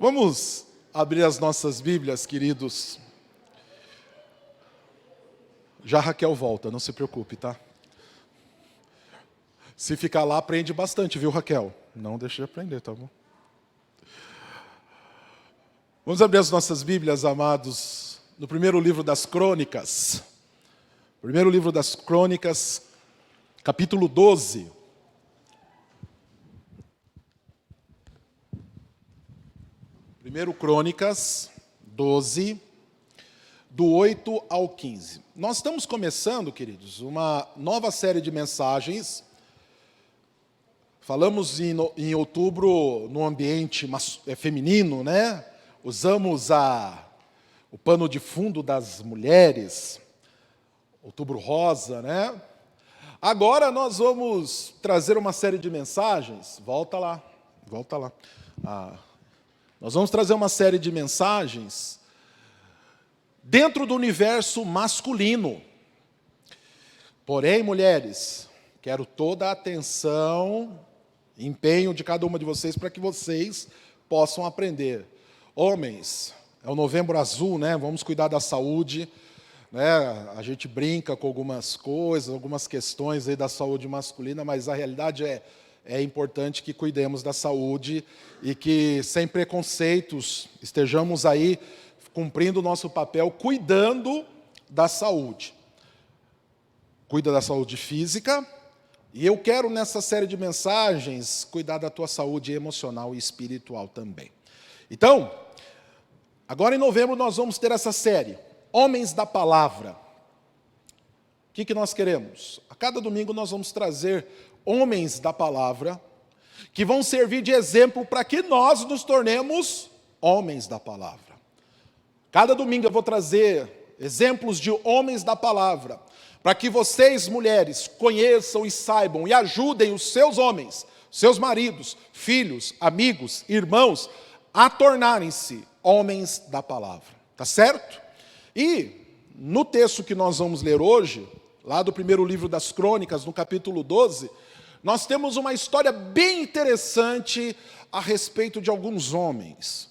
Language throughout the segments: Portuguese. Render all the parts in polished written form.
Vamos abrir as nossas Bíblias, queridos. Já a Raquel volta, não se preocupe, tá? Se ficar lá, aprende bastante, viu, Raquel? Não deixe de aprender, tá bom? Vamos abrir as nossas Bíblias, amados, no primeiro livro das Crônicas. Primeiro livro das Crônicas, capítulo 12. Primeiro Crônicas 12, do 8 ao 15. Nós estamos começando, queridos, uma nova série de mensagens. Falamos em outubro no ambiente feminino, né? Usamos o pano de fundo das mulheres, outubro rosa, né? Agora nós vamos trazer uma série de mensagens. Volta lá. Nós vamos trazer uma série de mensagens dentro do universo masculino. Porém, mulheres, quero toda a atenção, empenho de cada uma de vocês para que vocês possam aprender. Homens, é o Novembro Azul, né? Vamos cuidar da saúde, né? A gente brinca com algumas coisas, algumas questões aí da saúde masculina, mas a realidade é importante que cuidemos da saúde e que, sem preconceitos, estejamos aí cumprindo o nosso papel, cuidando da saúde. Cuida da saúde física, e eu quero, nessa série de mensagens, cuidar da tua saúde emocional e espiritual também. Então, agora em novembro nós vamos ter essa série, Homens da Palavra. O que nós queremos? A cada domingo nós vamos trazer homens da palavra, que vão servir de exemplo para que nós nos tornemos homens da palavra. Cada domingo eu vou trazer exemplos de homens da palavra, para que vocês, mulheres, conheçam e saibam e ajudem os seus homens, seus maridos, filhos, amigos, irmãos, a tornarem-se homens da palavra. Tá certo? E no texto que nós vamos ler hoje, lá do primeiro livro das Crônicas, no capítulo 12, nós temos uma história bem interessante a respeito de alguns homens.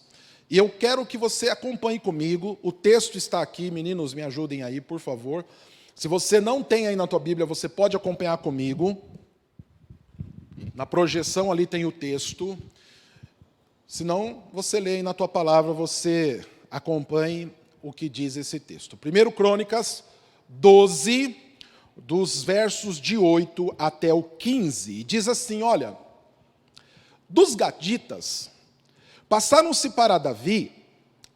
E eu quero que você acompanhe comigo. O texto está aqui, meninos, me ajudem aí, por favor. Se você não tem aí na tua Bíblia, você pode acompanhar comigo. Na projeção ali tem o texto. Se não, você lê aí na tua palavra, você acompanhe o que diz esse texto. 1 Crônicas 12, dos versos de 8 até o 15. E diz assim, olha, dos gaditas, passaram-se para Davi,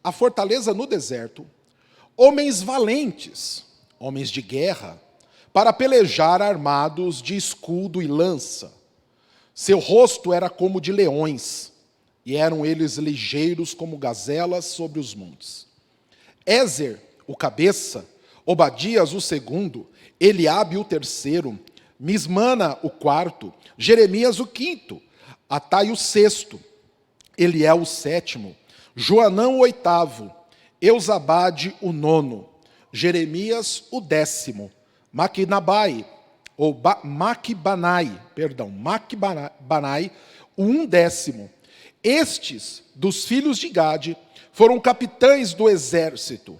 a fortaleza no deserto, homens valentes, homens de guerra, para pelejar armados de escudo e lança. Seu rosto era como de leões, e eram eles ligeiros como gazelas sobre os montes. Ézer, o cabeça, Obadias, o segundo, Eliabe, o terceiro, Mismana, o quarto, Jeremias, o quinto, Atai, o sexto, Eliel, o sétimo, Joanão, o oitavo, Eusabade, o nono, Jeremias, o décimo, Maquibanai, o undécimo. Estes, dos filhos de Gade, foram capitães do exército.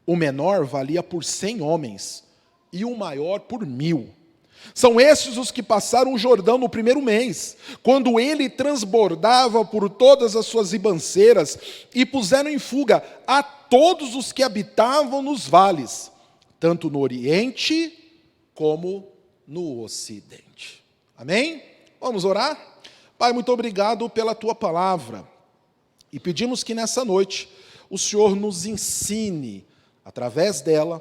O menor valia por 100 homens, e o maior por 1000. São estes os que passaram o Jordão no primeiro mês, quando ele transbordava por todas as suas ribanceiras, e puseram em fuga a todos os que habitavam nos vales, tanto no Oriente como no Ocidente. Amém? Vamos orar? Pai, muito obrigado pela tua palavra, e pedimos que nessa noite o Senhor nos ensine através dela,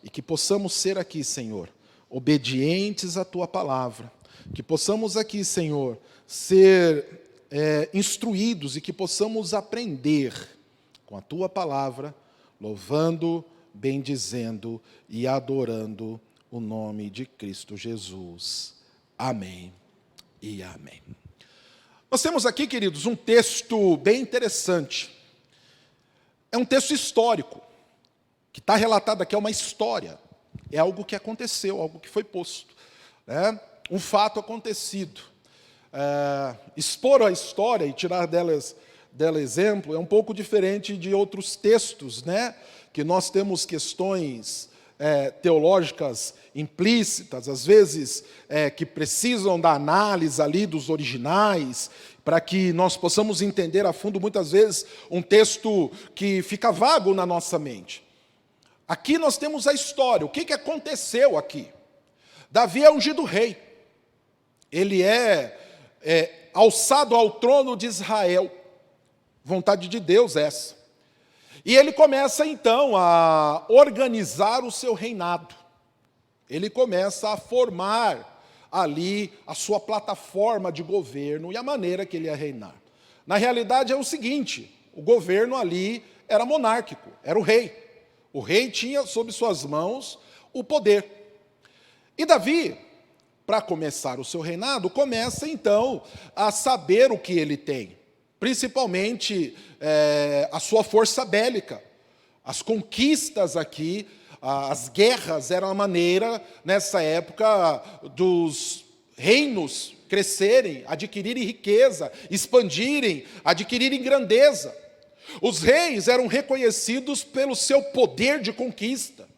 e que possamos ser aqui, Senhor, obedientes à tua palavra, que possamos aqui, Senhor, ser instruídos e que possamos aprender com a tua palavra, louvando, bendizendo e adorando o nome de Cristo Jesus. Amém e amém. Nós temos aqui, queridos, um texto bem interessante. É um texto histórico, que está relatado aqui, é uma história. É algo que aconteceu, algo que foi posto, né? Um fato acontecido. Expor a história e tirar del exemplo é um pouco diferente de outros textos, né? Que nós temos questões teológicas implícitas, às vezes que precisam da análise ali dos originais, para que nós possamos entender a fundo, muitas vezes, um texto que fica vago na nossa mente. Aqui nós temos a história, o que aconteceu aqui? Davi é ungido rei, ele é alçado ao trono de Israel, vontade de Deus essa. E ele começa então a organizar o seu reinado, ele começa a formar ali a sua plataforma de governo e a maneira que ele ia reinar. Na realidade é o seguinte, o governo ali era monárquico, era o rei. O rei tinha sob suas mãos o poder. E Davi, para começar o seu reinado, começa então a saber o que ele tem, principalmente a sua força bélica. As conquistas aqui, as guerras eram a maneira, nessa época, dos reinos crescerem, adquirirem riqueza, expandirem, adquirirem grandeza. Os reis eram reconhecidos pelo seu poder de conquista,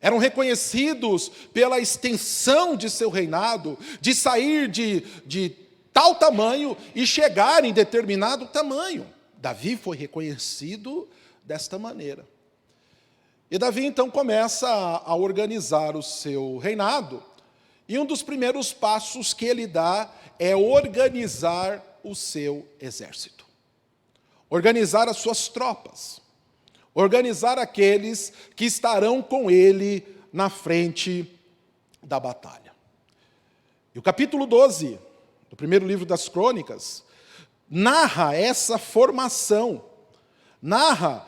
eram reconhecidos pela extensão de seu reinado, de sair de tal tamanho e chegar em determinado tamanho. Davi foi reconhecido desta maneira. E Davi então começa a organizar o seu reinado, e um dos primeiros passos que ele dá é organizar o seu exército. Organizar as suas tropas, organizar aqueles que estarão com ele na frente da batalha. E o capítulo 12, do primeiro livro das Crônicas, narra essa formação, narra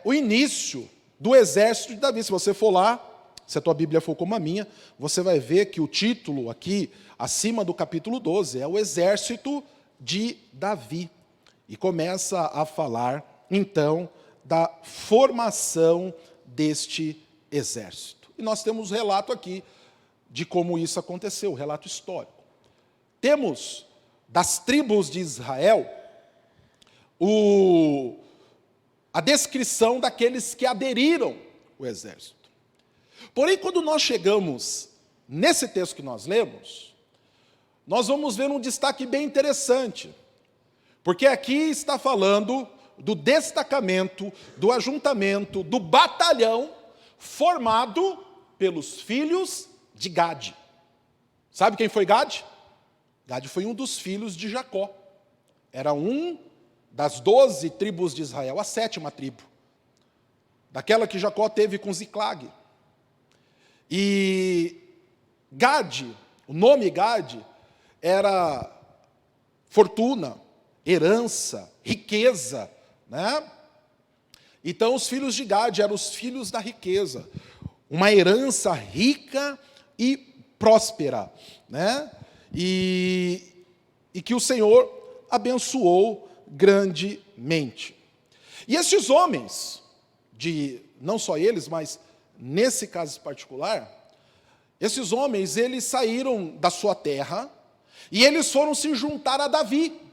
o início do exército de Davi. Se você for lá, se a tua Bíblia for como a minha, você vai ver que o título aqui, acima do capítulo 12, é o exército de Davi. E começa a falar, então, da formação deste exército. E nós temos relato aqui de como isso aconteceu, relato histórico. Temos, das tribos de Israel, a descrição daqueles que aderiram ao exército. Porém, quando nós chegamos nesse texto que nós lemos, nós vamos ver um destaque bem interessante. Porque aqui está falando do destacamento, do ajuntamento, do batalhão formado pelos filhos de Gade. Sabe quem foi Gade? Gade foi um dos filhos de Jacó. Era um das 12 tribos de Israel, a 7ª tribo. Daquela que Jacó teve com Ziclag. E Gade, o nome Gade, era fortuna, herança, riqueza, né? Então os filhos de Gade eram os filhos da riqueza, uma herança rica e próspera, né? E que o Senhor abençoou grandemente. E esses homens, não só eles, mas nesse caso particular, esses homens, eles saíram da sua terra e eles foram se juntar a Davi,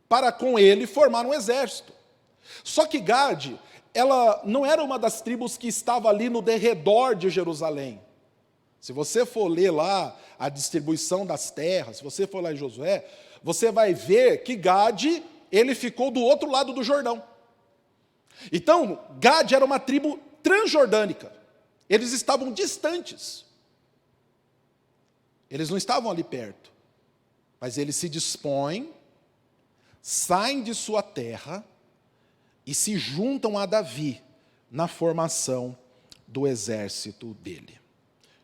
para com ele formar um exército. Só que Gade, ela não era uma das tribos que estava ali no derredor de Jerusalém. Se você for ler lá a distribuição das terras, se você for lá em Josué, você vai ver que Gade, ele ficou do outro lado do Jordão. Então, Gade era uma tribo transjordânica. Eles estavam distantes. Eles não estavam ali perto. Mas eles se dispõem, saem de sua terra e se juntam a Davi na formação do exército dele.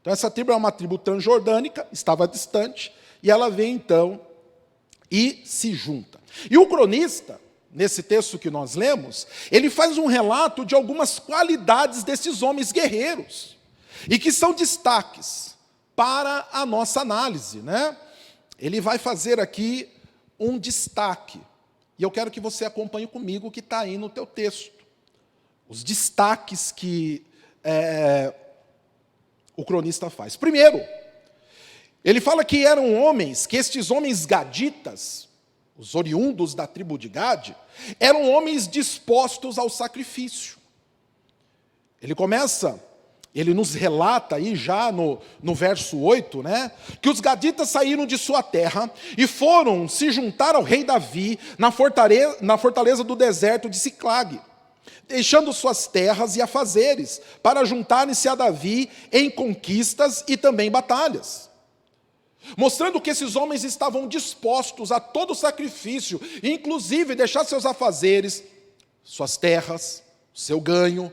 Então essa tribo é uma tribo transjordânica, estava distante, e ela vem então e se junta. E o cronista, nesse texto que nós lemos, ele faz um relato de algumas qualidades desses homens guerreiros, e que são destaques para a nossa análise, né? Ele vai fazer aqui um destaque, e eu quero que você acompanhe comigo o que está aí no teu texto. Os destaques que o cronista faz. Primeiro, ele fala que eram homens, que estes homens gaditas, os oriundos da tribo de Gade, eram homens dispostos ao sacrifício. Ele nos relata aí já no verso 8, né, que os gaditas saíram de sua terra e foram se juntar ao rei Davi na fortaleza do deserto de Siclag, deixando suas terras e afazeres, para juntarem-se a Davi em conquistas e também batalhas. Mostrando que esses homens estavam dispostos a todo sacrifício, inclusive deixar seus afazeres, suas terras, seu ganho.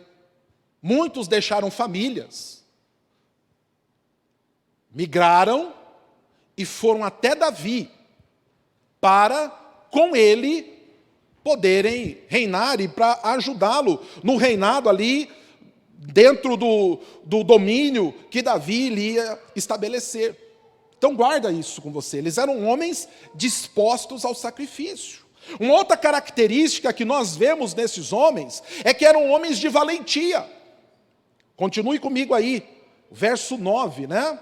Muitos deixaram famílias, migraram e foram até Davi, para com ele poderem reinar e para ajudá-lo no reinado ali, dentro do domínio que Davi iria estabelecer. Então guarda isso com você, eles eram homens dispostos ao sacrifício. Uma outra característica que nós vemos nesses homens, é que eram homens de valentia. Continue comigo aí, o verso 9, né?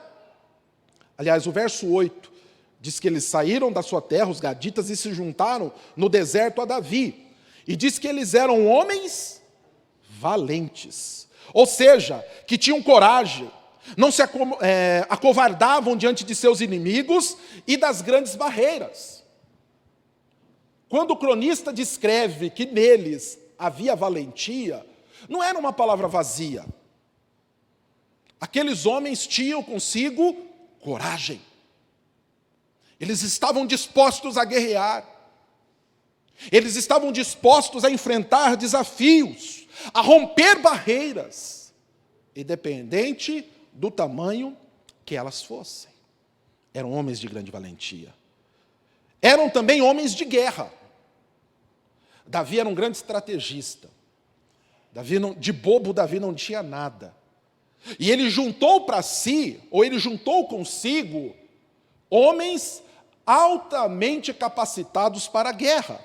Aliás, o verso 8, diz que eles saíram da sua terra, os gaditas, e se juntaram no deserto a Davi. E diz que eles eram homens valentes, ou seja, que tinham coragem, não se acovardavam diante de seus inimigos e das grandes barreiras. Quando o cronista descreve que neles havia valentia, não era uma palavra vazia. Aqueles homens tinham consigo coragem. Eles estavam dispostos a guerrear. Eles estavam dispostos a enfrentar desafios, a romper barreiras, independente do tamanho que elas fossem. Eram homens de grande valentia. Eram também homens de guerra. Davi era um grande estrategista. De bobo, Davi não tinha nada. E ele juntou para si, ou ele juntou consigo, homens altamente capacitados para a guerra.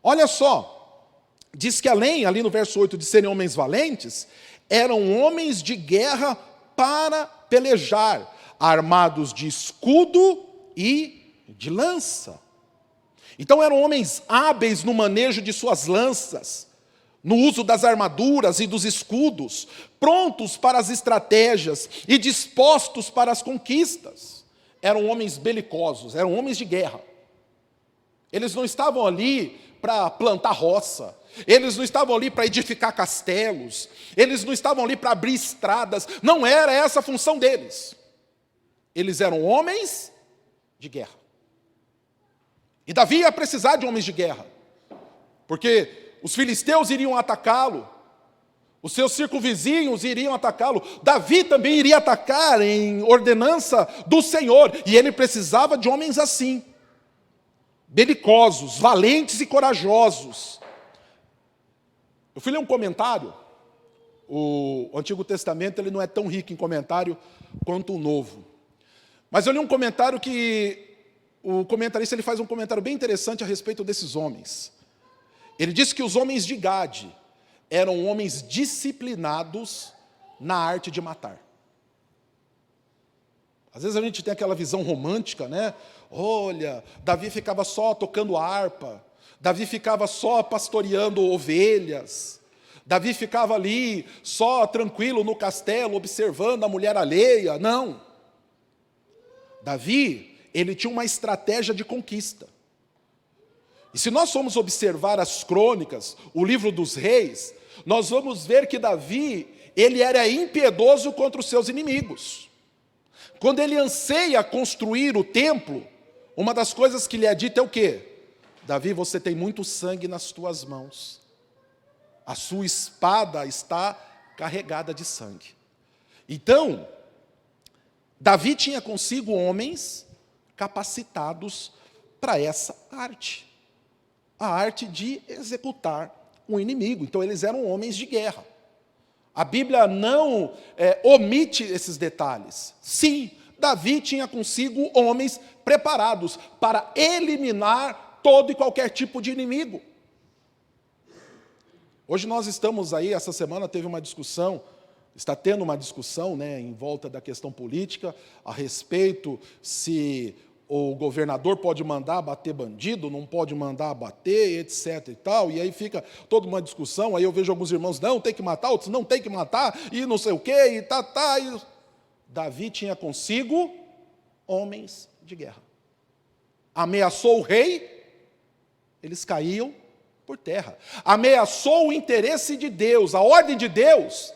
Olha só, diz que além, ali no verso 8, de serem homens valentes, eram homens de guerra para pelejar, armados de escudo e de lança. Então eram homens hábeis no manejo de suas lanças, no uso das armaduras e dos escudos, prontos para as estratégias e dispostos para as conquistas. Eram homens belicosos, eram homens de guerra. Eles não estavam ali para plantar roça, eles não estavam ali para edificar castelos, eles não estavam ali para abrir estradas, não era essa a função deles. Eles eram homens de guerra. E Davi ia precisar de homens de guerra, porque os filisteus iriam atacá-lo, os seus circunvizinhos iriam atacá-lo, Davi também iria atacar em ordenança do Senhor, e ele precisava de homens assim, belicosos, valentes e corajosos. Eu fui ler um comentário, o Antigo Testamento ele não é tão rico em comentário quanto o Novo, mas eu li um comentário que o comentarista ele faz um comentário bem interessante a respeito desses homens. Ele diz que os homens de Gade eram homens disciplinados na arte de matar. Às vezes a gente tem aquela visão romântica, né? Olha, Davi ficava só tocando harpa, Davi ficava só pastoreando ovelhas, Davi ficava ali só tranquilo no castelo, observando a mulher alheia. Não. Davi, ele tinha uma estratégia de conquista. E se nós formos observar as crônicas, o livro dos reis, nós vamos ver que Davi, ele era impiedoso contra os seus inimigos. Quando ele anseia construir o templo, uma das coisas que lhe é dita é o quê? Davi, você tem muito sangue nas tuas mãos. A sua espada está carregada de sangue. Então, Davi tinha consigo homens capacitados para essa arte. A arte de executar um inimigo. Então eles eram homens de guerra. A Bíblia não omite esses detalhes. Sim, Davi tinha consigo homens preparados para eliminar todo e qualquer tipo de inimigo. Hoje nós estamos aí, essa semana teve uma discussão, está tendo uma discussão, né, em volta da questão política, a respeito se o governador pode mandar bater bandido, não pode mandar bater, etc. e tal, e aí fica toda uma discussão, aí eu vejo alguns irmãos, não, tem que matar, outros não tem que matar, e não sei o quê, e tá. E... Davi tinha consigo homens de guerra. Ameaçou o rei, eles caíam por terra. Ameaçou o interesse de Deus, a ordem de Deus,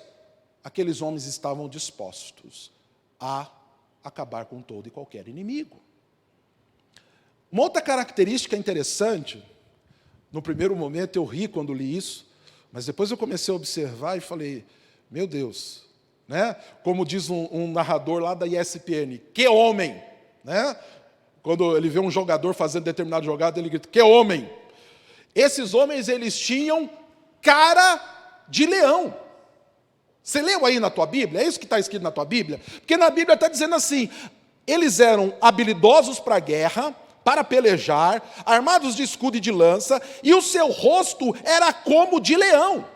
aqueles homens estavam dispostos a acabar com todo e qualquer inimigo. Uma outra característica interessante, no primeiro momento eu ri quando li isso, mas depois eu comecei a observar e falei, meu Deus, né? Como diz um narrador lá da ESPN, que homem, né? Quando ele vê um jogador fazendo determinada jogada, ele grita, que homem. Esses homens, eles tinham cara de leão. Você leu aí na tua Bíblia? É isso que está escrito na tua Bíblia? Porque na Bíblia está dizendo assim, eles eram habilidosos para a guerra, para pelejar, armados de escudo e de lança, e o seu rosto era como de leão.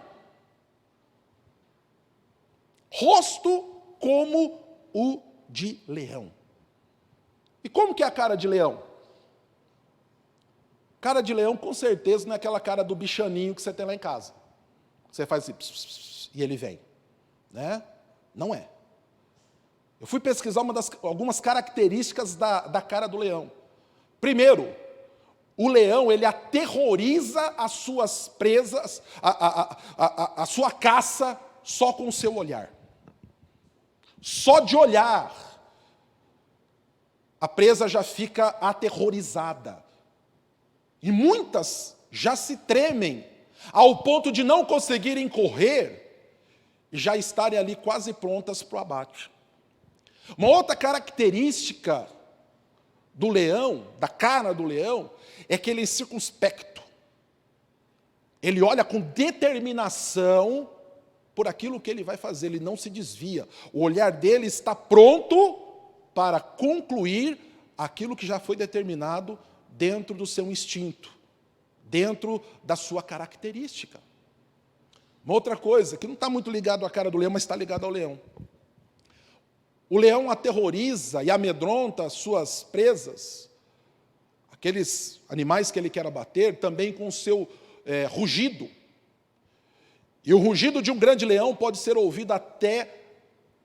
Rosto como o de leão. E como que é a cara de leão? Cara de leão, com certeza, não é aquela cara do bichaninho que você tem lá em casa. Você faz assim, pss, pss, pss, e ele vem. Né? Não é. Eu fui pesquisar algumas características da cara do leão. Primeiro, o leão, ele aterroriza as suas presas, a sua caça, só com o seu olhar. Só de olhar, a presa já fica aterrorizada. E muitas já se tremem, ao ponto de não conseguirem correr, e já estarem ali quase prontas para o abate. Uma outra característica do leão, da cara do leão, é que ele é circunspecto. Ele olha com determinação por aquilo que ele vai fazer, ele não se desvia. O olhar dele está pronto para concluir aquilo que já foi determinado dentro do seu instinto, dentro da sua característica. Uma outra coisa, que não está muito ligado à cara do leão, mas está ligado ao leão. O leão aterroriza e amedronta as suas presas, aqueles animais que ele quer abater, também com o seu rugido. E o rugido de um grande leão pode ser ouvido até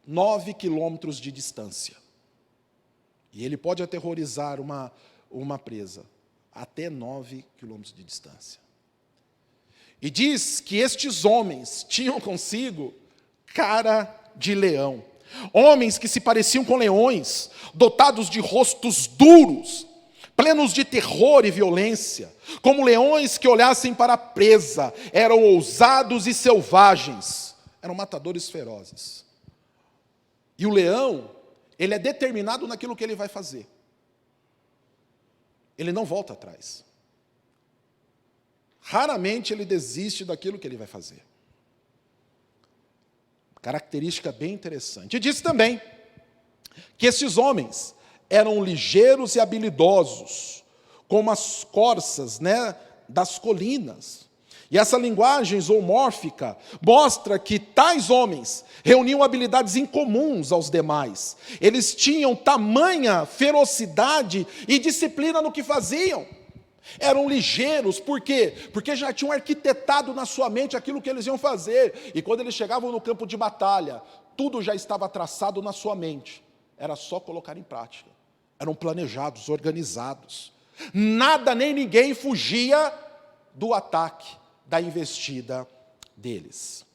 9 quilômetros de distância. E ele pode aterrorizar uma presa até 9 quilômetros de distância. E diz que estes homens tinham consigo cara de leão. Homens que se pareciam com leões, dotados de rostos duros, plenos de terror e violência, como leões que olhassem para a presa, eram ousados e selvagens, eram matadores ferozes. E o leão, ele é determinado naquilo que ele vai fazer. Ele não volta atrás. Raramente ele desiste daquilo que ele vai fazer. Característica bem interessante. E diz também que esses homens eram ligeiros e habilidosos, como as corças, né, das colinas. E essa linguagem zoomórfica mostra que tais homens reuniam habilidades incomuns aos demais. Eles tinham tamanha ferocidade e disciplina no que faziam. Eram ligeiros, por quê? Porque já tinham arquitetado na sua mente aquilo que eles iam fazer. E quando eles chegavam no campo de batalha, tudo já estava traçado na sua mente. Era só colocar em prática. Eram planejados, organizados. Nada nem ninguém fugia do ataque, da investida deles.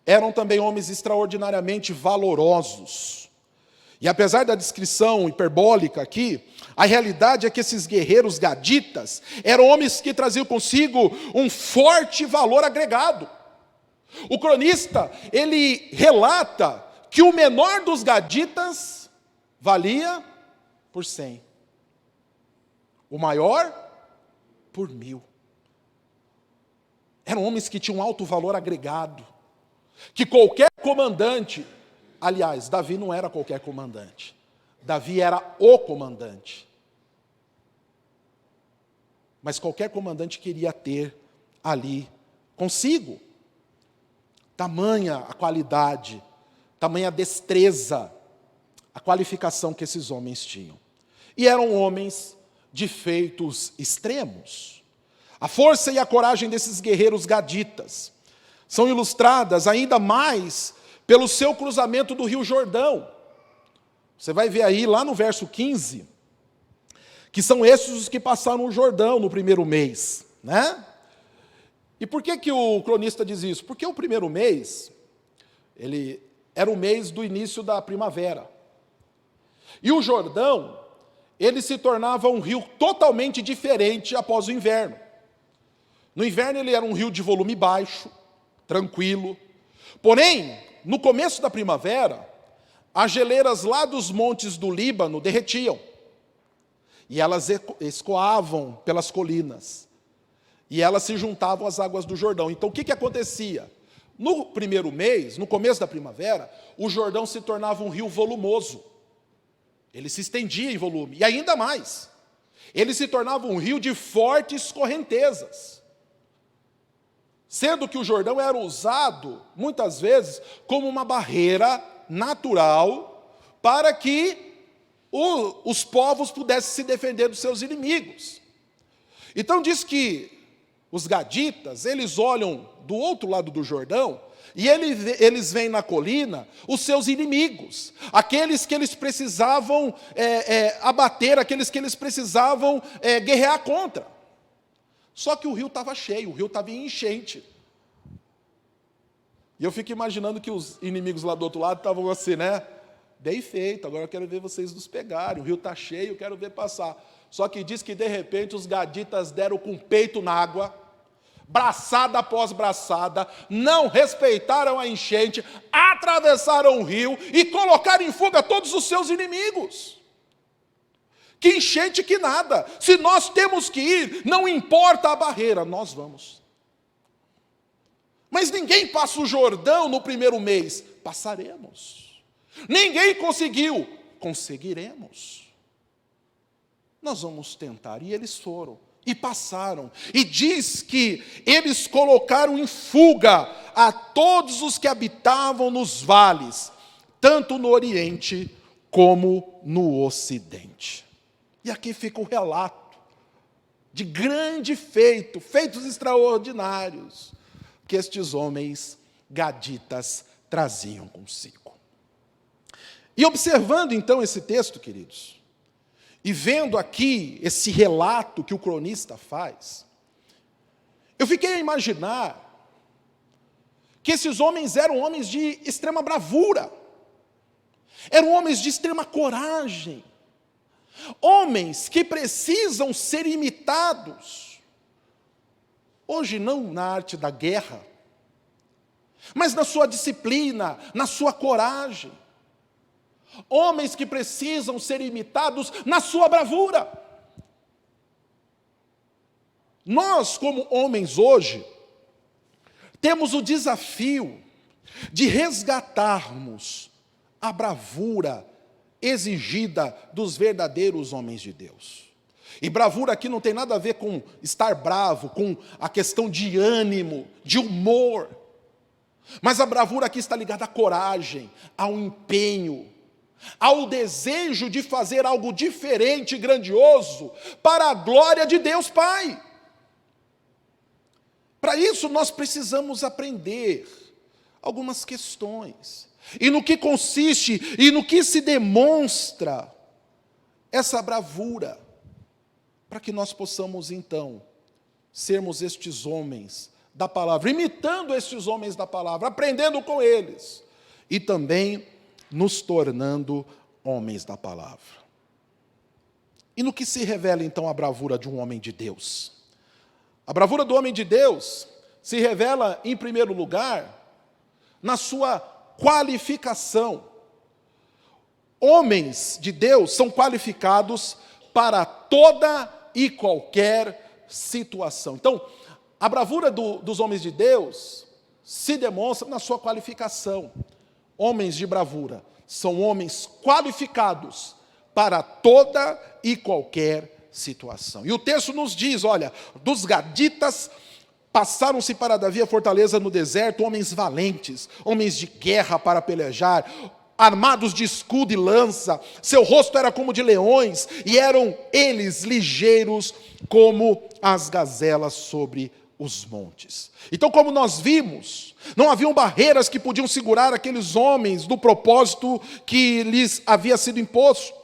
Eram também homens extraordinariamente valorosos. E apesar da descrição hiperbólica aqui, a realidade é que esses guerreiros gaditas eram homens que traziam consigo um forte valor agregado. O cronista, ele relata que o menor dos gaditas valia por 100. O maior, por 1000. Eram homens que tinham alto valor agregado. Que qualquer comandante, aliás, Davi não era qualquer comandante. Davi era o comandante. Mas qualquer comandante queria ter ali consigo. Tamanha a qualidade, tamanha a destreza, a qualificação que esses homens tinham. e eram homens de feitos extremos. A força e a coragem desses guerreiros gaditas são ilustradas ainda mais pelo seu cruzamento do Rio Jordão. Você vai ver aí, lá no verso 15, que são esses os que passaram o Jordão no primeiro mês, né? E por que o cronista diz isso? Porque o primeiro mês, ele era o mês do início da primavera. E o Jordão, ele se tornava um rio totalmente diferente após o inverno. No inverno ele era um rio de volume baixo, tranquilo. Porém, no começo da primavera, as geleiras lá dos montes do Líbano derretiam. E elas escoavam pelas colinas. E elas se juntavam às águas do Jordão. Então, o que acontecia? No primeiro mês, no começo da primavera, o Jordão se tornava um rio volumoso. Ele se estendia em volume. E ainda mais, ele se tornava um rio de fortes correntezas. Sendo que o Jordão era usado, muitas vezes, como uma barreira natural para que os povos pudessem se defender dos seus inimigos. Então diz que os gaditas, eles olham do outro lado do Jordão e eles veem na colina os seus inimigos, aqueles que eles precisavam abater, aqueles que eles precisavam guerrear contra. Só que o rio estava cheio, o rio estava em enchente. E eu fico imaginando que os inimigos lá do outro lado estavam assim, né? Bem feito, agora eu quero ver vocês nos pegarem, o rio está cheio, eu quero ver passar. Só que diz que, de repente, os gaditas deram com o peito na água, braçada após braçada, não respeitaram a enchente, atravessaram o rio e colocaram em fuga todos os seus inimigos. Que enchente que nada, se nós temos que ir, não importa a barreira, nós vamos. Mas ninguém passa o Jordão no primeiro mês, passaremos. Ninguém conseguiu, conseguiremos. Nós vamos tentar. E eles foram, e passaram. E diz que eles colocaram em fuga a todos os que habitavam nos vales, tanto no Oriente como no Ocidente. E aqui fica o relato de grande feito, feitos extraordinários, que estes homens gaditas traziam consigo. E observando então esse texto, queridos, e vendo aqui esse relato que o cronista faz, eu fiquei a imaginar que esses homens eram homens de extrema bravura, eram homens de extrema coragem, homens que precisam ser imitados, hoje não na arte da guerra, mas na sua disciplina, na sua coragem. Homens que precisam ser imitados na sua bravura. Nós, como homens hoje, temos o desafio de resgatarmos a bravura exigida dos verdadeiros homens de Deus. E bravura aqui não tem nada a ver com estar bravo, com a questão de ânimo, de humor. Mas a bravura aqui está ligada à coragem, ao empenho, ao desejo de fazer algo diferente e grandioso para a glória de Deus Pai. Para isso nós precisamos aprender algumas questões. E no que consiste e no que se demonstra essa bravura, para que nós possamos então sermos estes homens da palavra, imitando estes homens da palavra, aprendendo com eles e também nos tornando homens da palavra. E no que se revela então a bravura de um homem de Deus? A bravura do homem de Deus se revela, em primeiro lugar, na sua qualificação. Homens de Deus são qualificados para toda e qualquer situação. Então, a bravura dos homens de Deus se demonstra na sua qualificação. Homens de bravura são homens qualificados para toda e qualquer situação. E o texto nos diz, olha, dos gaditas passaram-se para Davi a fortaleza no deserto, homens valentes, homens de guerra para pelejar, armados de escudo e lança, seu rosto era como de leões, e eram eles ligeiros como as gazelas sobre os montes. Então, como nós vimos, não haviam barreiras que podiam segurar aqueles homens do propósito que lhes havia sido imposto.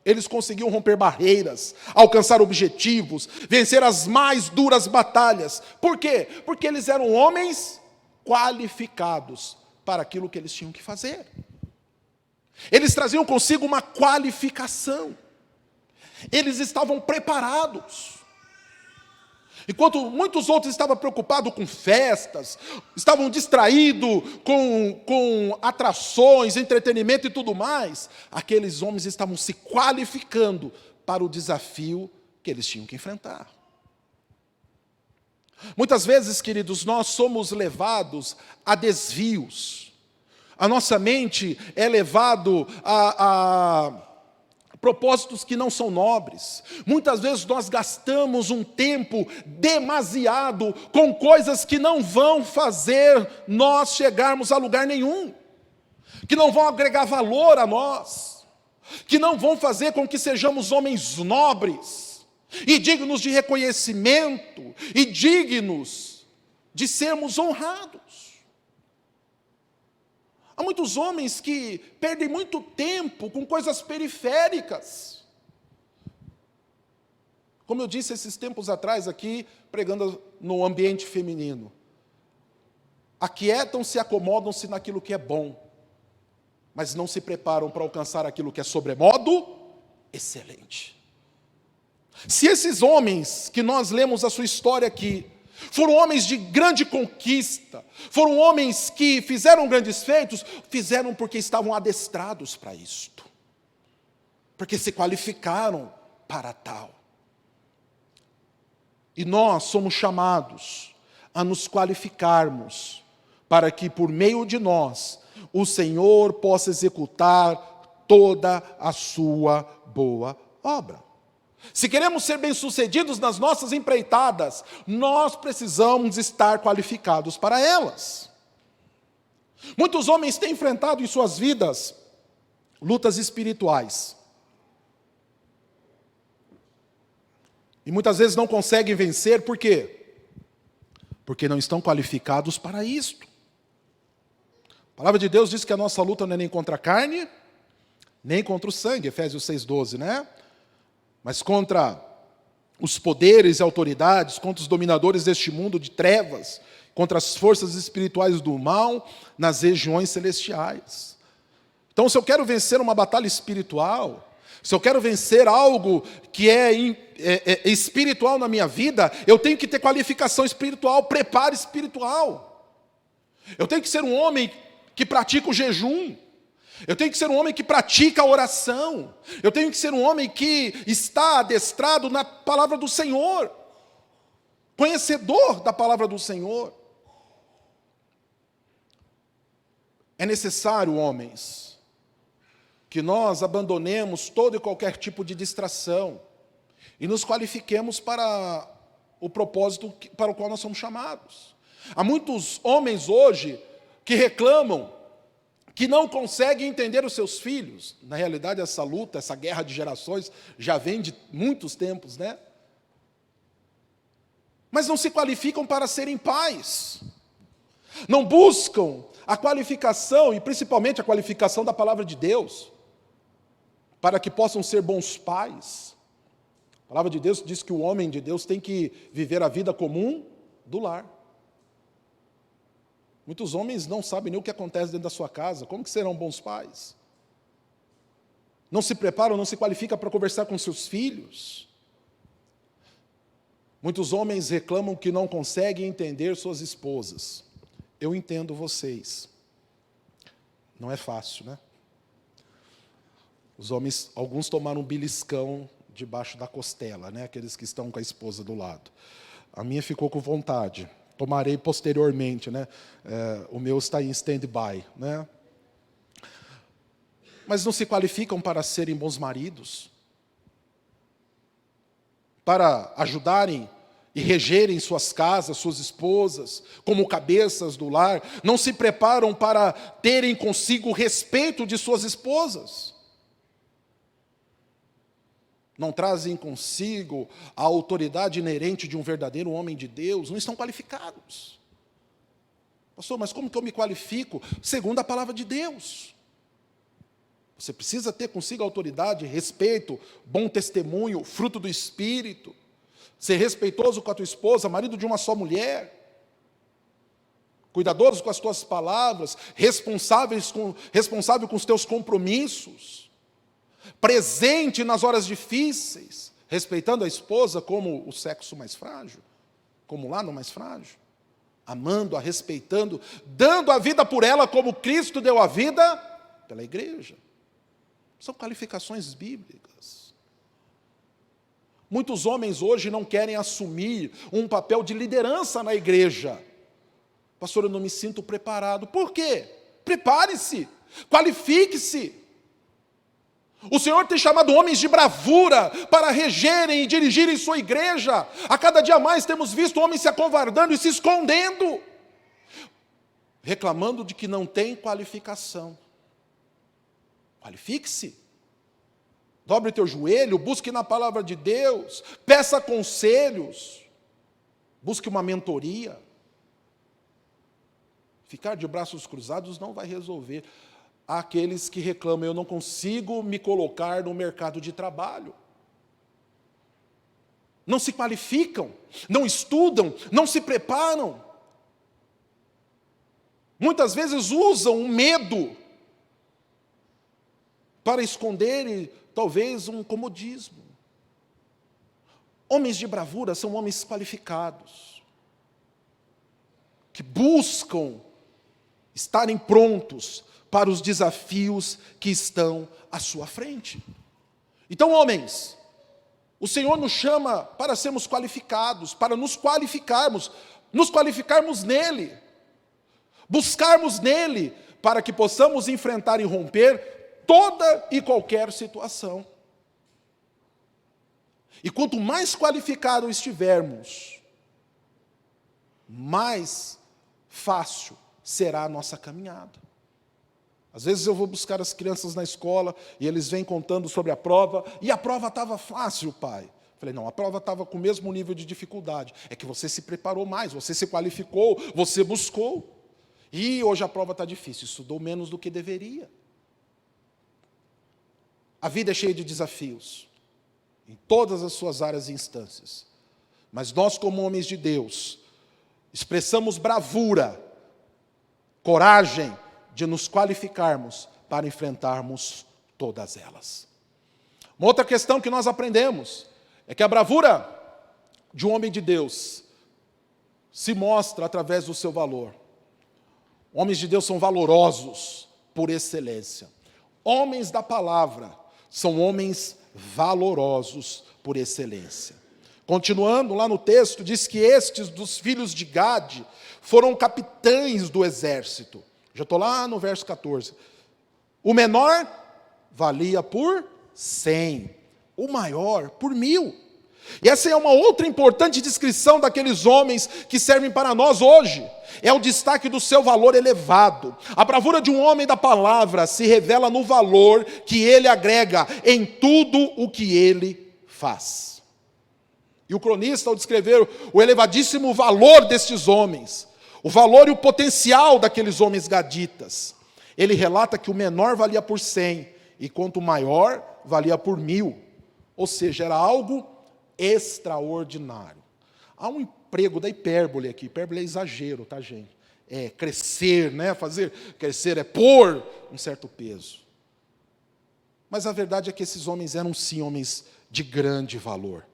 Eles conseguiam romper barreiras, alcançar objetivos, vencer as mais duras batalhas. Por quê? Porque eles eram homens qualificados para aquilo que eles tinham que fazer. Eles traziam consigo uma qualificação. Eles estavam preparados. Enquanto muitos outros estavam preocupados com festas, estavam distraídos com atrações, entretenimento e tudo mais, aqueles homens estavam se qualificando para o desafio que eles tinham que enfrentar. Muitas vezes, queridos, nós somos levados a desvios. A nossa mente é levado a propósitos que não são nobres. Muitas vezes nós gastamos um tempo demasiado com coisas que não vão fazer nós chegarmos a lugar nenhum, que não vão agregar valor a nós, que não vão fazer com que sejamos homens nobres e dignos de reconhecimento e dignos de sermos honrados. Há muitos homens que perdem muito tempo com coisas periféricas. Como eu disse esses tempos atrás aqui, pregando no ambiente feminino. Aquietam-se, acomodam-se naquilo que é bom, mas não se preparam para alcançar aquilo que é sobremodo excelente. Se esses homens que nós lemos a sua história aqui, foram homens de grande conquista, foram homens que fizeram grandes feitos, fizeram porque estavam adestrados para isto, porque se qualificaram para tal. E nós somos chamados a nos qualificarmos, para que por meio de nós, o Senhor possa executar toda a sua boa obra. Se queremos ser bem-sucedidos nas nossas empreitadas, nós precisamos estar qualificados para elas. Muitos homens têm enfrentado em suas vidas lutas espirituais. E muitas vezes não conseguem vencer, por quê? Porque não estão qualificados para isto. A palavra de Deus diz que a nossa luta não é nem contra a carne, nem contra o sangue, Efésios 6,12, né? Mas contra os poderes e autoridades, contra os dominadores deste mundo de trevas, contra as forças espirituais do mal nas regiões celestiais. Então, se eu quero vencer uma batalha espiritual, se eu quero vencer algo que é espiritual na minha vida, eu tenho que ter qualificação espiritual, preparo espiritual. Eu tenho que ser um homem que pratica o jejum. Eu tenho que ser um homem que pratica a oração. Eu tenho que ser um homem que está adestrado na palavra do Senhor, conhecedor da palavra do Senhor. É necessário, homens, que nós abandonemos todo e qualquer tipo de distração e nos qualifiquemos para o propósito para o qual nós somos chamados. Há muitos homens hoje que reclamam que não conseguem entender os seus filhos. Na realidade, essa luta, essa guerra de gerações já vem de muitos tempos, né? Mas não se qualificam para serem pais. Não buscam a qualificação, e principalmente a qualificação da palavra de Deus, para que possam ser bons pais. A palavra de Deus diz que o homem de Deus tem que viver a vida comum do lar. Muitos homens não sabem nem o que acontece dentro da sua casa. Como que serão bons pais? Não se preparam, não se qualificam para conversar com seus filhos. Muitos homens reclamam que não conseguem entender suas esposas. Eu entendo vocês. Não é fácil, né? Os homens, alguns tomaram um beliscão debaixo da costela, né? Aqueles que estão com a esposa do lado. A minha ficou com vontade. Tomarei posteriormente, né? O meu está em stand-by, né? Mas não se qualificam para serem bons maridos, para ajudarem e regerem suas casas, suas esposas, como cabeças do lar, não se preparam para terem consigo o respeito de suas esposas. Não trazem consigo a autoridade inerente de um verdadeiro homem de Deus, não estão qualificados. Pastor, mas como que eu me qualifico? Segundo a palavra de Deus. Você precisa ter consigo autoridade, respeito, bom testemunho, fruto do Espírito. Ser respeitoso com a tua esposa, marido de uma só mulher. Cuidadoso com as tuas palavras, responsável com os teus compromissos. Presente nas horas difíceis, respeitando a esposa como o sexo mais frágil, como o lado mais frágil. Amando-a, respeitando, dando a vida por ela como Cristo deu a vida pela igreja. São qualificações bíblicas. Muitos homens hoje não querem assumir um papel de liderança na igreja. Pastor, eu não me sinto preparado. Por quê? Prepare-se, qualifique-se. O Senhor tem chamado homens de bravura para regerem e dirigirem sua igreja. A cada dia mais temos visto homens se acovardando e se escondendo, reclamando de que não tem qualificação. Qualifique-se. Dobre o teu joelho, busque na palavra de Deus, peça conselhos, busque uma mentoria. Ficar de braços cruzados não vai resolver. Há aqueles que reclamam, eu não consigo me colocar no mercado de trabalho. Não se qualificam, não estudam, não se preparam. Muitas vezes usam o medo para esconderem, talvez, um comodismo. Homens de bravura são homens qualificados, que buscam estarem prontos para os desafios que estão à sua frente. Então, homens, o Senhor nos chama para sermos qualificados, para nos qualificarmos nele, buscarmos nele, para que possamos enfrentar e romper toda e qualquer situação. E quanto mais qualificado estivermos, mais fácil será a nossa caminhada. Às vezes eu vou buscar as crianças na escola e eles vêm contando sobre a prova, e a prova estava fácil, pai. Falei, não, a prova estava com o mesmo nível de dificuldade. É que você se preparou mais, você se qualificou, você buscou. E hoje a prova está difícil, estudou menos do que deveria. A vida é cheia de desafios, em todas as suas áreas e instâncias. Mas nós, como homens de Deus, expressamos bravura, coragem, de nos qualificarmos para enfrentarmos todas elas. Uma outra questão que nós aprendemos é que a bravura de um homem de Deus se mostra através do seu valor. Homens de Deus são valorosos por excelência. Homens da palavra são homens valorosos por excelência. Continuando lá no texto, diz que estes dos filhos de Gade foram capitães do exército. Já estou lá no verso 14. O menor valia por 100, o maior por 1000. E essa é uma outra importante descrição daqueles homens que servem para nós hoje. É o destaque do seu valor elevado. A bravura de um homem da palavra se revela no valor que ele agrega em tudo o que ele faz. E o cronista, ao descrever o elevadíssimo valor destes homens, o valor e o potencial daqueles homens gaditas, ele relata que o menor valia por 100, e quanto maior, valia por 1000. Ou seja, era algo extraordinário. Há um emprego da hipérbole aqui. Hipérbole é exagero, tá, gente? É crescer, né? Fazer crescer é pôr um certo peso. Mas a verdade é que esses homens eram, sim, homens de grande valor.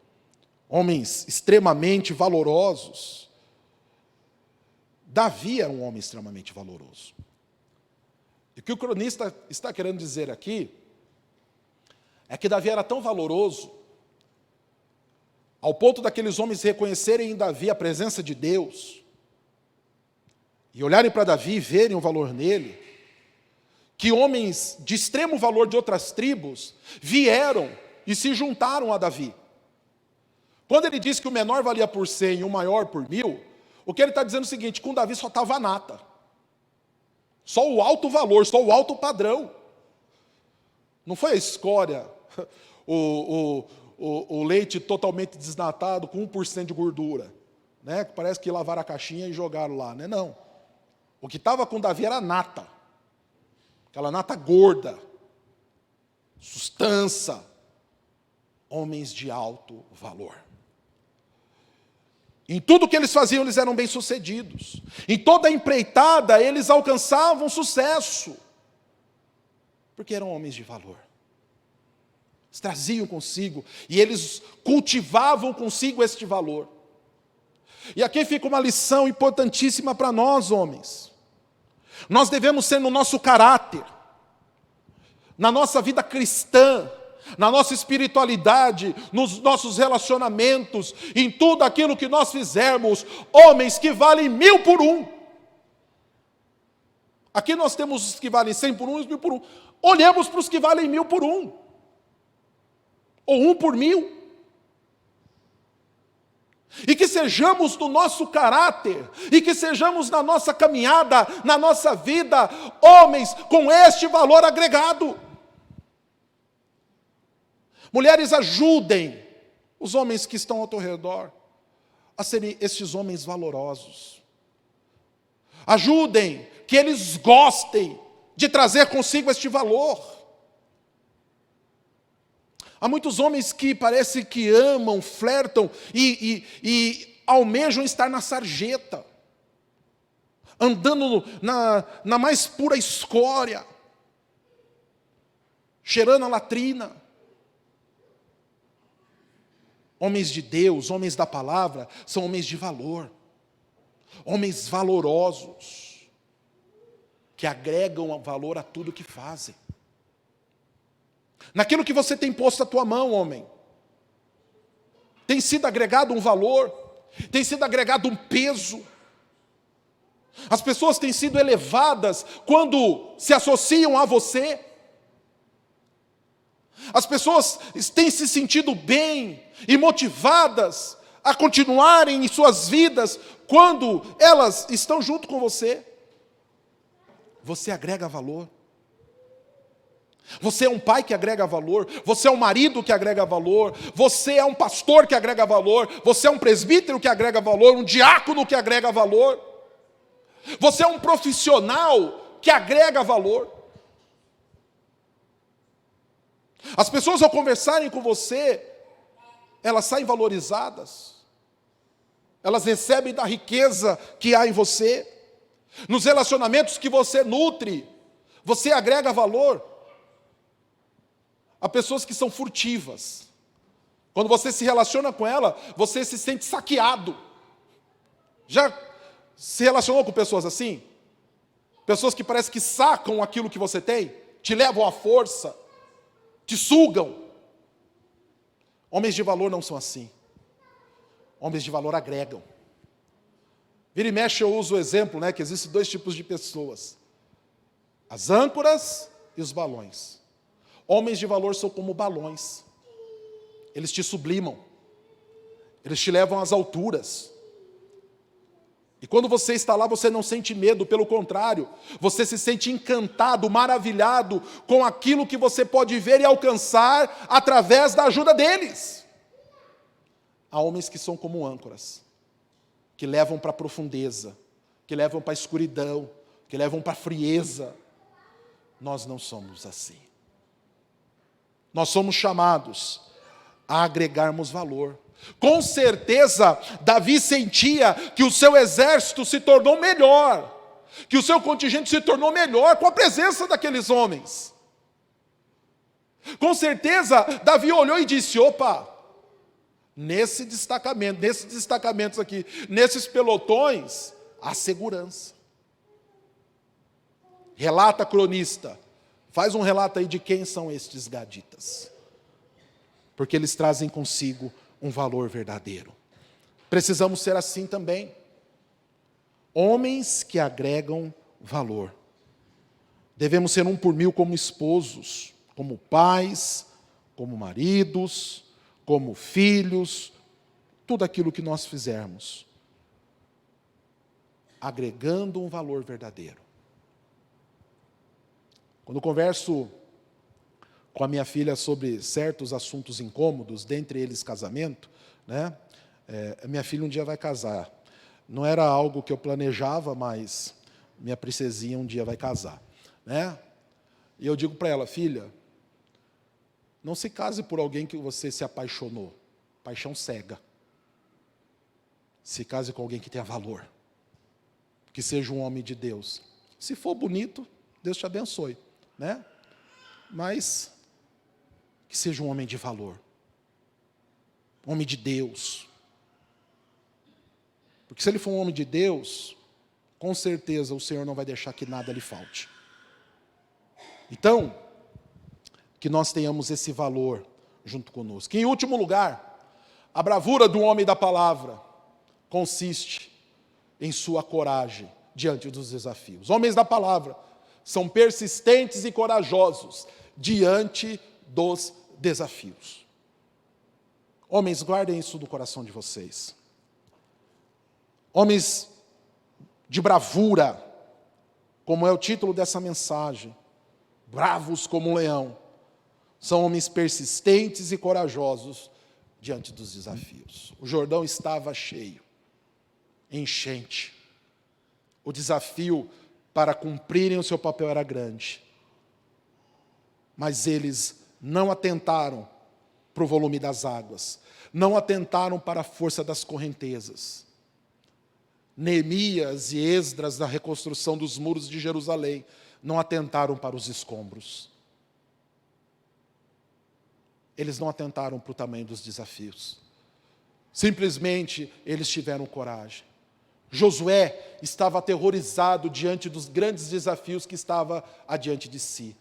Homens extremamente valorosos. Davi era um homem extremamente valoroso. E o que o cronista está querendo dizer aqui é que Davi era tão valoroso, ao ponto daqueles homens reconhecerem em Davi a presença de Deus, e olharem para Davi e verem o valor nele, que homens de extremo valor de outras tribos vieram e se juntaram a Davi. Quando ele diz que o menor valia por 100 e o maior por 1000, o que ele está dizendo é o seguinte: com Davi só estava a nata. Só o valor, só o alto padrão. Não foi a escória, o leite totalmente desnatado com 1% de gordura, né? Que parece que lavaram a caixinha e jogaram lá, né? Não. O que estava com Davi era nata. Aquela nata gorda. Sustância. Homens de alto valor. Em tudo que eles faziam, eles eram bem-sucedidos. Em toda a empreitada, eles alcançavam sucesso. Porque eram homens de valor. Eles traziam consigo, e eles cultivavam consigo este valor. E aqui fica uma lição importantíssima para nós, homens. Nós devemos ser no nosso caráter, na nossa vida cristã, na nossa espiritualidade, nos nossos relacionamentos, em tudo aquilo que nós fizermos, homens que valem 1000 por 1. Aqui nós temos os que valem 100 por 1 e os 1000 por 1. Olhemos para os que valem 1000 por 1. Ou 1 por 1000. E que sejamos no nosso caráter, e que sejamos na nossa caminhada, na nossa vida, homens com este valor agregado. Mulheres, ajudem os homens que estão ao teu redor a serem estes homens valorosos. Ajudem que eles gostem de trazer consigo este valor. Há muitos homens que parece que amam, flertam e almejam estar na sarjeta, andando na mais pura escória, cheirando a latrina. Homens de Deus, homens da palavra, são homens de valor, homens valorosos, que agregam valor a tudo que fazem. Naquilo que você tem posto a tua mão, homem, tem sido agregado um valor, tem sido agregado um peso. As pessoas têm sido elevadas quando se associam a você. As pessoas têm se sentido bem e motivadas a continuarem em suas vidas quando elas estão junto com você. Você agrega valor. Você é um pai que agrega valor, você é um marido que agrega valor, você é um pastor que agrega valor, você é um presbítero que agrega valor, um diácono que agrega valor, você é um profissional que agrega valor. As pessoas, ao conversarem com você, elas saem valorizadas, elas recebem da riqueza que há em você. Nos relacionamentos que você nutre, você agrega valor. Há pessoas que são furtivas. Quando você se relaciona com ela, você se sente saqueado. Já se relacionou com pessoas assim? Pessoas que parecem que sacam aquilo que você tem, te levam à força, te sugam. Homens de valor não são assim. Homens de valor agregam. Vira e mexe eu uso o exemplo, que existem 2 tipos de pessoas: as âncoras e os balões. Homens de valor são como balões. Eles te sublimam. Eles te levam às alturas. E quando você está lá, você não sente medo, pelo contrário, você se sente encantado, maravilhado com aquilo que você pode ver e alcançar através da ajuda deles. Há homens que são como âncoras, que levam para a profundeza, que levam para a escuridão, que levam para a frieza. Nós não somos assim. Nós somos chamados a agregarmos valor. Com certeza, Davi sentia que o seu exército se tornou melhor, que o seu contingente se tornou melhor com a presença daqueles homens. Com certeza, Davi olhou e disse: opa, nesses destacamentos aqui, nesses pelotões, há segurança. Relata, cronista, faz um relato aí de quem são estes gaditas, porque eles trazem consigo um valor verdadeiro. Precisamos ser assim também. Homens que agregam valor. Devemos ser 1 por 1000 como esposos, como pais, como maridos, como filhos, tudo aquilo que nós fizermos, agregando um valor verdadeiro. Quando eu converso com a minha filha sobre certos assuntos incômodos, dentre eles casamento, né? Minha filha um dia vai casar. Não era algo que eu planejava, mas minha princesinha um dia vai casar, né? E eu digo para ela: filha, não se case por alguém que você se apaixonou. Paixão cega. Se case com alguém que tenha valor, que seja um homem de Deus. Se for bonito, Deus te abençoe, né? Mas que seja um homem de valor, um homem de Deus. Porque se ele for um homem de Deus, com certeza o Senhor não vai deixar que nada lhe falte. Então, que nós tenhamos esse valor junto conosco. E, em último lugar, a bravura do homem da palavra consiste em sua coragem diante dos desafios. Homens da palavra são persistentes e corajosos diante dos desafios. Homens, guardem isso do coração de vocês. Homens de bravura, como é o título dessa mensagem, bravos como um leão, são homens persistentes e corajosos diante dos desafios. O Jordão estava cheio, enchente. O desafio para cumprirem o seu papel era grande. Mas eles não atentaram para o volume das águas, não atentaram para a força das correntezas. Neemias e Esdras, na reconstrução dos muros de Jerusalém, não atentaram para os escombros. Eles não atentaram para o tamanho dos desafios. Simplesmente eles tiveram coragem. Josué estava aterrorizado diante dos grandes desafios que estava adiante de si.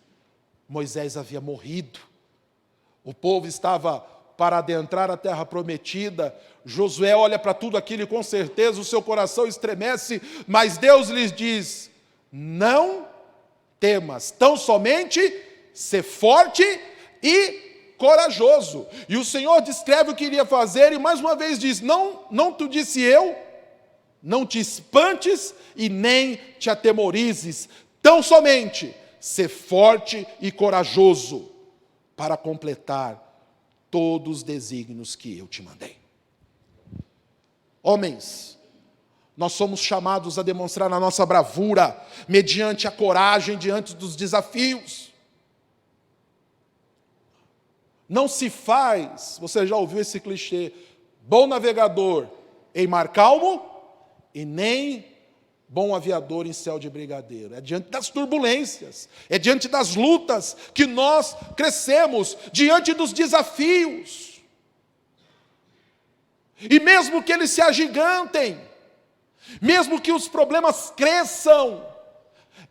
Moisés havia morrido. O povo estava para adentrar a terra prometida. Josué olha para tudo aquilo e com certeza o seu coração estremece, mas Deus lhes diz: não temas, tão somente ser forte e corajoso. E o Senhor descreve o que iria fazer e mais uma vez diz: não te disse eu, não te espantes e nem te atemorizes, tão somente ser forte e corajoso para completar todos os desígnios que eu te mandei. Homens, nós somos chamados a demonstrar a nossa bravura mediante a coragem diante dos desafios. Não se faz, você já ouviu esse clichê, bom navegador em mar calmo e nem bom aviador em céu de brigadeiro. É diante das turbulências, é diante das lutas que nós crescemos, diante dos desafios. E mesmo que eles se agigantem, mesmo que os problemas cresçam,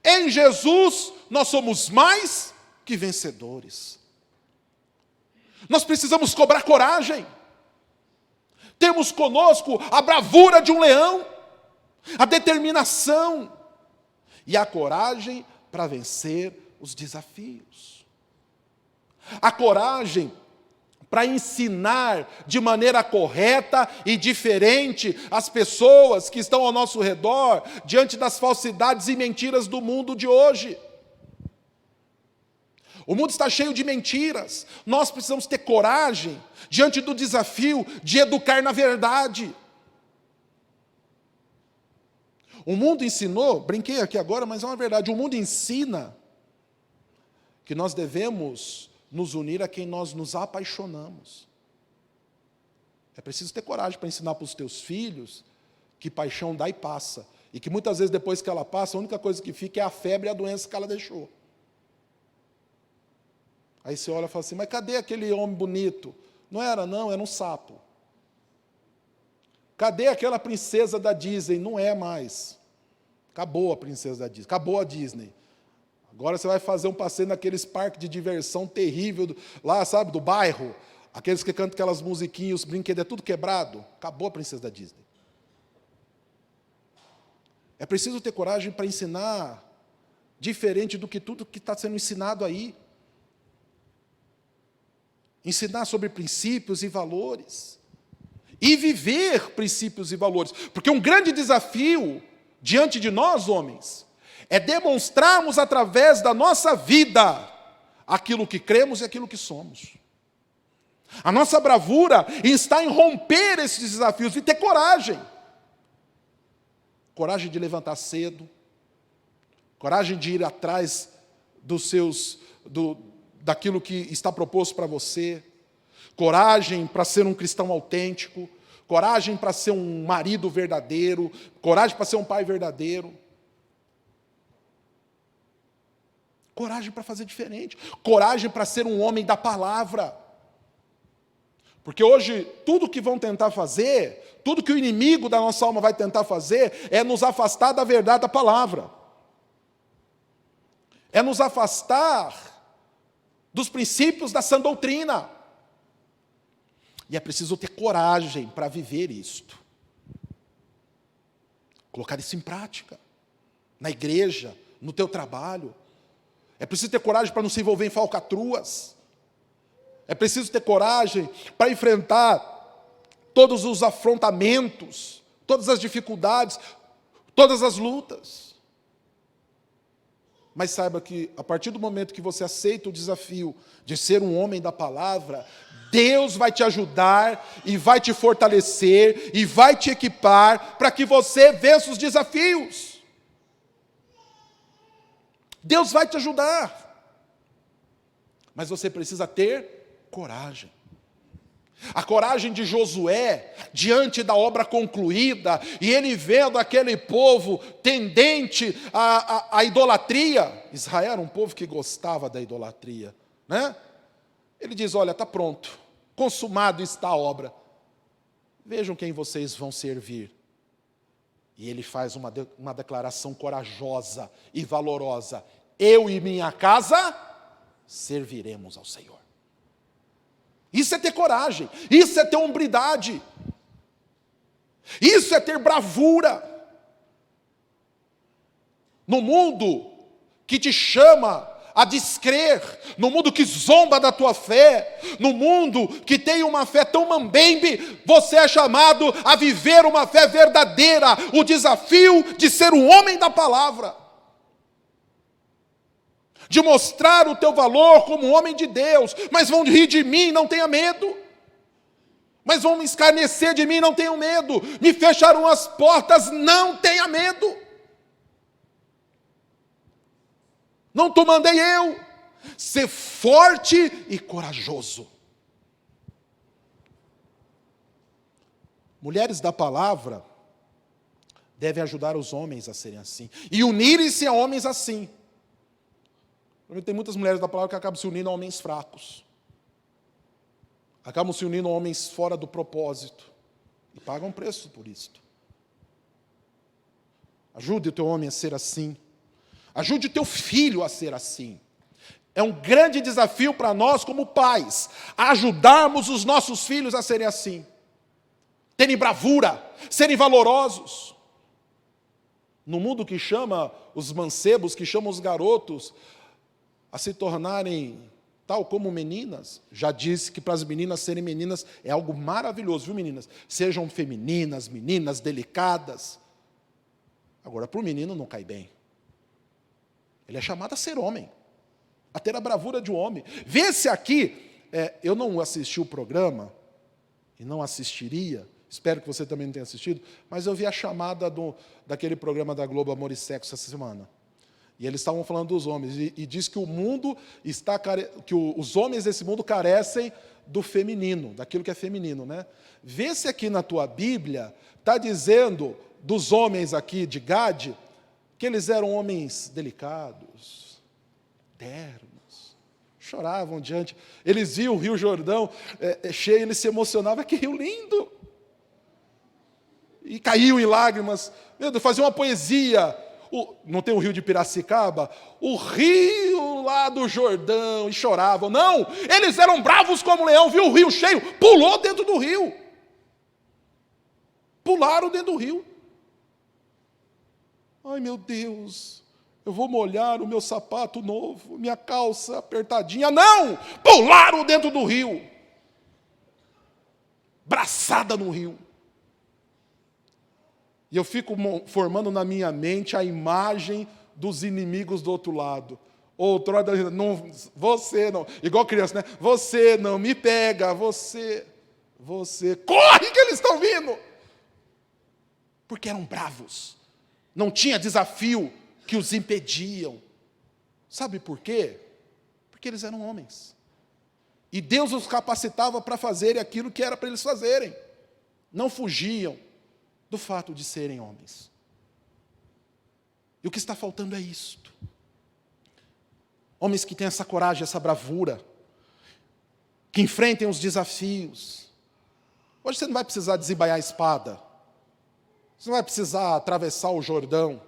em Jesus nós somos mais que vencedores. Nós precisamos cobrar coragem. Temos conosco a bravura de um leão, a determinação e a coragem para vencer os desafios. A coragem para ensinar de maneira correta e diferente as pessoas que estão ao nosso redor, diante das falsidades e mentiras do mundo de hoje. O mundo está cheio de mentiras. Nós precisamos ter coragem diante do desafio de educar na verdade. O mundo ensinou, brinquei aqui agora, mas é uma verdade, o mundo ensina que nós devemos nos unir a quem nós nos apaixonamos. É preciso ter coragem para ensinar para os teus filhos que paixão dá e passa. E que muitas vezes depois que ela passa, a única coisa que fica é a febre e a doença que ela deixou. Aí você olha e fala assim, mas cadê aquele homem bonito? Não era não, era um sapo. Cadê aquela princesa da Disney? Não é mais. Acabou a princesa da Disney, acabou a Disney. Agora você vai fazer um passeio naqueles parques de diversão terrível, lá, sabe, do bairro. Aqueles que cantam aquelas musiquinhas, os brinquedos, é tudo quebrado. Acabou a princesa da Disney. É preciso ter coragem para ensinar diferente do que tudo que está sendo ensinado aí. Ensinar sobre princípios e valores. e viver princípios e valores. Porque um grande desafio diante de nós, homens, é demonstrarmos através da nossa vida aquilo que cremos e aquilo que somos. A nossa bravura está em romper esses desafios e ter coragem. Coragem de levantar cedo, coragem de ir atrás daquilo que está proposto para você, coragem para ser um cristão autêntico, coragem para ser um marido verdadeiro, coragem para ser um pai verdadeiro, coragem para fazer diferente, coragem para ser um homem da palavra. Porque hoje, tudo que vão tentar fazer, tudo que o inimigo da nossa alma vai tentar fazer, é nos afastar da verdade da palavra. É nos afastar dos princípios da sã doutrina. E é preciso ter coragem para viver isto. Colocar isso em prática. Na igreja, no teu trabalho. É preciso ter coragem para não se envolver em falcatruas. É preciso ter coragem para enfrentar todos os afrontamentos, todas as dificuldades, todas as lutas. Mas saiba que, a partir do momento que você aceita o desafio de ser um homem da palavra, Deus vai te ajudar e vai te fortalecer e vai te equipar para que você vença os desafios. Deus vai te ajudar. Mas você precisa ter coragem. A coragem de Josué, diante da obra concluída, e ele vendo aquele povo tendente à idolatria. Israel era um povo que gostava da idolatria, né? Ele diz, olha, está pronto, consumado está a obra. Vejam quem vocês vão servir. E ele faz uma declaração corajosa e valorosa. Eu e minha casa serviremos ao Senhor. Isso é ter coragem, isso é ter hombridade, isso é ter bravura. No mundo que te chama a descrer, no mundo que zomba da tua fé, no mundo que tem uma fé tão mambembe, você é chamado a viver uma fé verdadeira, o desafio de ser um homem da palavra. De mostrar o teu valor como homem de Deus, mas vão rir de mim, não tenha medo. Mas vão me escarnecer de mim, não tenham medo. Me fecharam as portas, não tenha medo. Não te mandei eu. Ser forte e corajoso. Mulheres da palavra devem ajudar os homens a serem assim. E unirem-se a homens assim. Tem muitas mulheres da palavra que acabam se unindo a homens fracos. Acabam se unindo a homens fora do propósito. E pagam preço por isto. Ajude o teu homem a ser assim. Ajude o teu filho a ser assim. É um grande desafio para nós como pais, ajudarmos os nossos filhos a serem assim. Terem bravura, serem valorosos. No mundo que chama os mancebos, que chama os garotos a se tornarem tal como meninas, já disse que para as meninas serem meninas é algo maravilhoso, viu, meninas? Sejam femininas, meninas delicadas. Agora, para o menino não cai bem. Ele é chamado a ser homem, a ter a bravura de um homem. Vê-se aqui, eu não assisti o programa, e não assistiria, espero que você também não tenha assistido, mas eu vi a chamada daquele programa da Globo, Amor e Sexo, essa semana. E eles estavam falando dos homens, e diz que o mundo está que os homens desse mundo carecem do feminino, daquilo que é feminino, né? Vê se aqui na tua Bíblia está dizendo dos homens aqui de Gade que eles eram homens delicados, ternos, choravam diante. Eles viam o Rio Jordão cheio, eles se emocionavam, que rio lindo! E caíam em lágrimas. Meu Deus, faziam uma poesia. Não tem o rio de Piracicaba? O rio lá do Jordão, e choravam. Não, eles eram bravos como leão, viu o rio cheio, pulou dentro do rio. Pularam dentro do rio. Ai, meu Deus, eu vou molhar o meu sapato novo, minha calça apertadinha. Não, pularam dentro do rio. braçada no rio. E eu fico formando na minha mente a imagem dos inimigos do outro lado. Outrora, não, você não, igual criança, né? Você não me pega, você, corre que eles estão vindo! Porque eram bravos, não tinha desafio que os impediam. Sabe por quê? Porque eles eram homens. E Deus os capacitava para fazerem aquilo que era para eles fazerem. Não fugiam do fato de serem homens. E o que está faltando é isto. Homens que têm essa coragem, essa bravura, que enfrentem os desafios. Hoje você não vai precisar desembaiar a espada. Você não vai precisar atravessar o Jordão.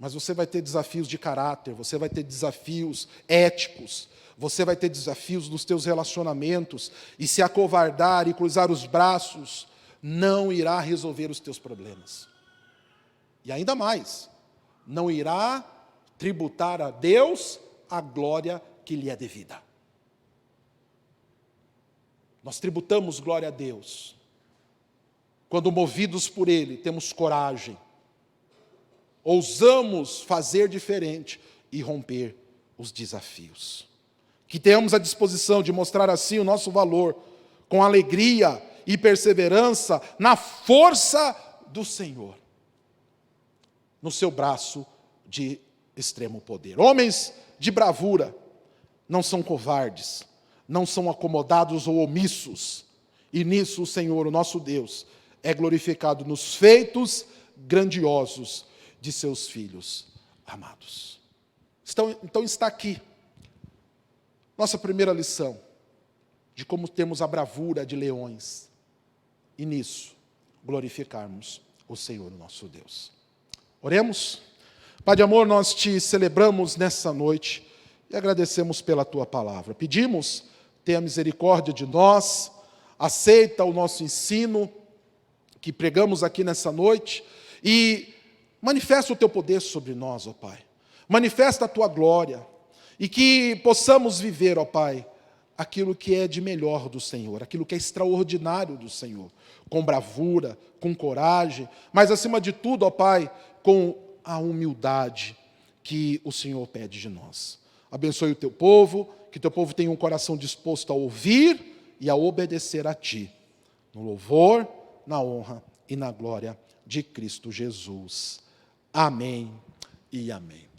Mas você vai ter desafios de caráter, você vai ter desafios éticos, você vai ter desafios nos teus relacionamentos, e se acovardar e cruzar os braços, não irá resolver os teus problemas. E ainda mais, não irá tributar a Deus a glória que lhe é devida. Nós tributamos glória a Deus quando, movidos por Ele, temos coragem, ousamos fazer diferente e romper os desafios. Que tenhamos a disposição de mostrar assim o nosso valor, com alegria e perseverança, na força do Senhor, no seu braço de extremo poder. Homens de bravura não são covardes, não são acomodados ou omissos, e nisso o Senhor, o nosso Deus, é glorificado nos feitos grandiosos de seus filhos amados. Então está aqui nossa primeira lição de como temos a bravura de leões e nisso glorificarmos o Senhor, nosso Deus. Oremos. Pai de amor, nós te celebramos nessa noite e agradecemos pela tua palavra. Pedimos, tenha misericórdia de nós, aceita o nosso ensino que pregamos aqui nessa noite e manifesta o teu poder sobre nós, ó Pai. Manifesta a tua glória e que possamos viver, ó Pai, aquilo que é de melhor do Senhor, aquilo que é extraordinário do Senhor, com bravura, com coragem, mas acima de tudo, ó Pai, com a humildade que o Senhor pede de nós. Abençoe o teu povo, que teu povo tenha um coração disposto a ouvir e a obedecer a Ti, no louvor, na honra e na glória de Cristo Jesus. Amém e amém.